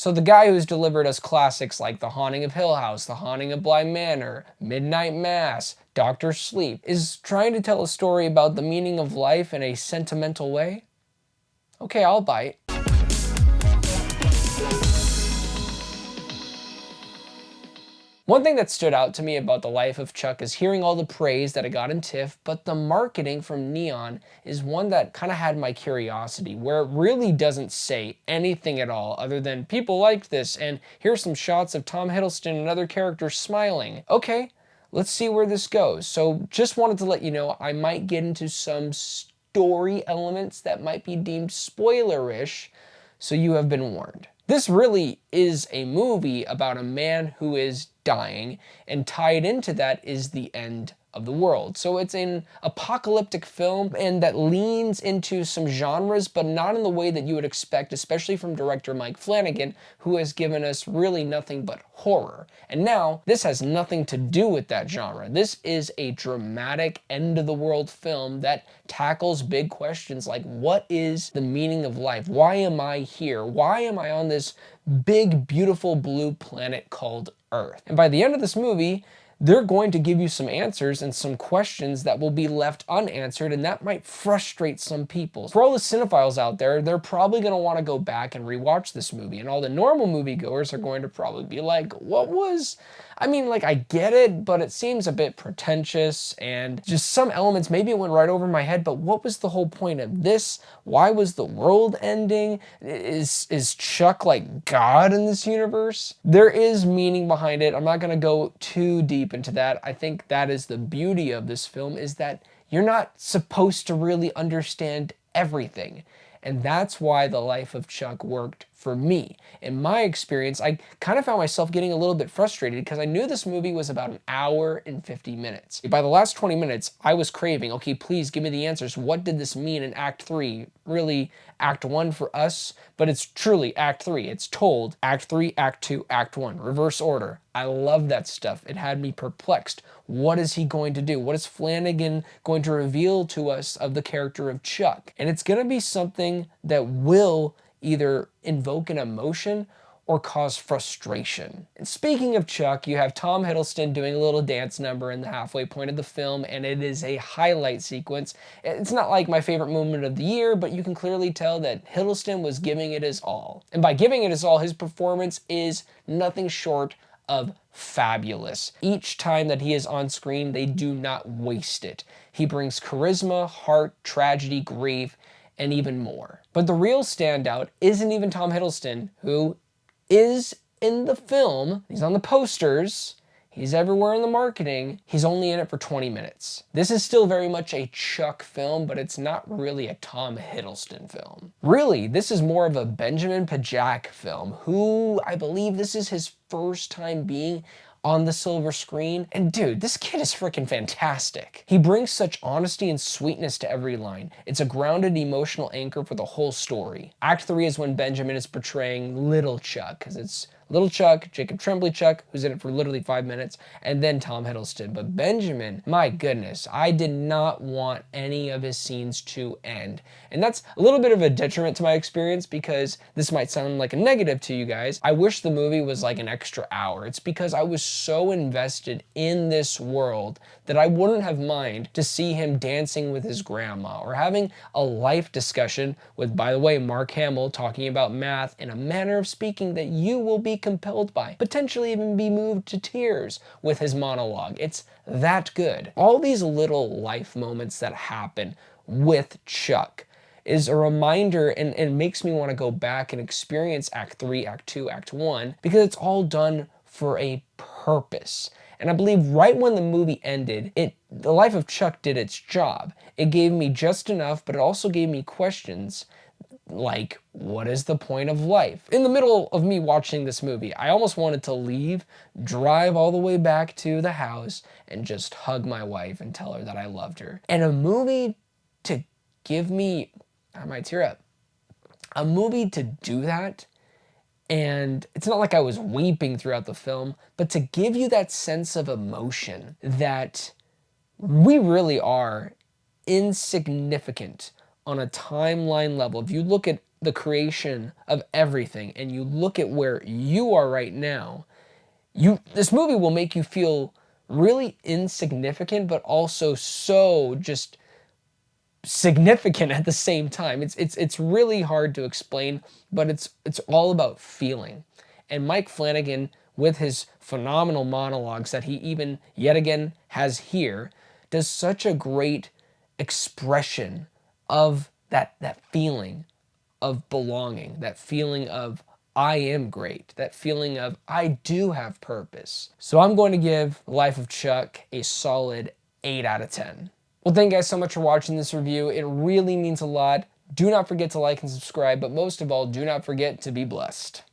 So the guy who's delivered us classics like The Haunting of Hill House, The Haunting of Bly Manor, Midnight Mass, Doctor Sleep, is trying to tell a story about the meaning of life in a sentimental way? Okay, I'll bite. One thing that stood out to me about The Life of Chuck is hearing all the praise that it got in TIFF, but the marketing from Neon is one that kind of had my curiosity, where it really doesn't say anything at all other than people liked this and here's some shots of Tom Hiddleston and other characters smiling. Okay, let's see where this goes. So just wanted to let you know I might get into some story elements that might be deemed spoilerish, so you have been warned. This really is a movie about a man who is dying, and tied into that is the end of the world. So it's an apocalyptic film and that leans into some genres, but not in the way that you would expect, especially from director Mike Flanagan, who has given us really nothing but horror. And now, this has nothing to do with that genre. This is a dramatic end-of-the-world film that tackles big questions like, what is the meaning of life? Why am I here? Why am I on this big, beautiful blue planet called Earth? And by the end of this movie, they're going to give you some answers and some questions that will be left unanswered, and that might frustrate some people. For all the cinephiles out there, they're probably going to want to go back and rewatch this movie, and all the normal moviegoers are going to probably be like, what was... I mean, like, I get it, but it seems a bit pretentious, and just some elements, maybe it went right over my head, but what was the whole point of this? Why was the world ending? Is Chuck like God in this universe? There is meaning behind it. I'm not gonna go too deep into that. I think that is the beauty of this film, is that you're not supposed to really understand everything. And that's why The Life of Chuck worked for me. In my experience, I kind of found myself getting a little bit frustrated because I knew this movie was about an hour and 50 minutes. By the last 20 minutes, I was craving, okay, please give me the answers. What did this mean in Act 3? Really, Act 1 for us, but it's truly Act 3. It's told Act 3, Act 2, Act 1, reverse order. I love that stuff. It had me perplexed. What is he going to do? What is Flanagan going to reveal to us of the character of Chuck? And it's going to be something that will either invoke an emotion or cause frustration. And speaking of Chuck, you have Tom Hiddleston doing a little dance number in the halfway point of the film, and it is a highlight sequence. It's not like my favorite moment of the year, but you can clearly tell that Hiddleston was giving it his all. And by giving it his all, his performance is nothing short of fabulous. Each time that he is on screen, they do not waste it. He brings charisma, heart, tragedy, grief, and even more. But the real standout isn't even Tom Hiddleston, who is in the film. He's on the posters. He's everywhere in the marketing. He's only in it for 20 minutes. This is still very much a Chuck film, but it's not really a Tom Hiddleston film. Really, this is more of a Benjamin Pajak film, who I believe this is his first time being on the silver screen. And dude, this kid is freaking fantastic. He brings such honesty and sweetness to every line. It's a grounded emotional anchor for the whole story. Act 3 is when Benjamin is portraying Little Chuck, because it's Little Chuck, Jacob Tremblay Chuck, who's in it for literally 5 minutes, and then Tom Hiddleston. But Benjamin, my goodness, I did not want any of his scenes to end. And that's a little bit of a detriment to my experience, because this might sound like a negative to you guys. I wish the movie was like an extra hour. It's because I was so invested in this world that I wouldn't have mind to see him dancing with his grandma, or having a life discussion with, by the way, Mark Hamill talking about math in a manner of speaking that you will be compelled by, potentially even be moved to tears with his monologue. It's that good. All these little life moments that happen with Chuck is a reminder, and makes me want to go back and experience Act 3, Act 2, Act 1, because it's all done for a purpose. And I believe right when the movie ended, The Life of Chuck did its job. It gave me just enough, but it also gave me questions like, what is the point of life? In the middle of me watching this movie, I almost wanted to leave, drive all the way back to the house, and just hug my wife and tell her that I loved her. And a movie to give me, I might tear up, a movie to do that, and it's not like I was weeping throughout the film, but to give you that sense of emotion that we really are insignificant on a timeline level, if you look at the creation of everything and you look at where you are right now, this movie will make you feel really insignificant, but also so just significant at the same time. It's really hard to explain, but it's all about feeling. And Mike Flanagan, with his phenomenal monologues that he even yet again has here, does such a great expression of that feeling of belonging, that feeling of I am great, that feeling of I do have purpose. So I'm going to give Life of Chuck a solid 8 out of 10. Well, thank you guys so much for watching this review. It really means a lot. Do not forget to like and subscribe, but most of all, do not forget to be blessed.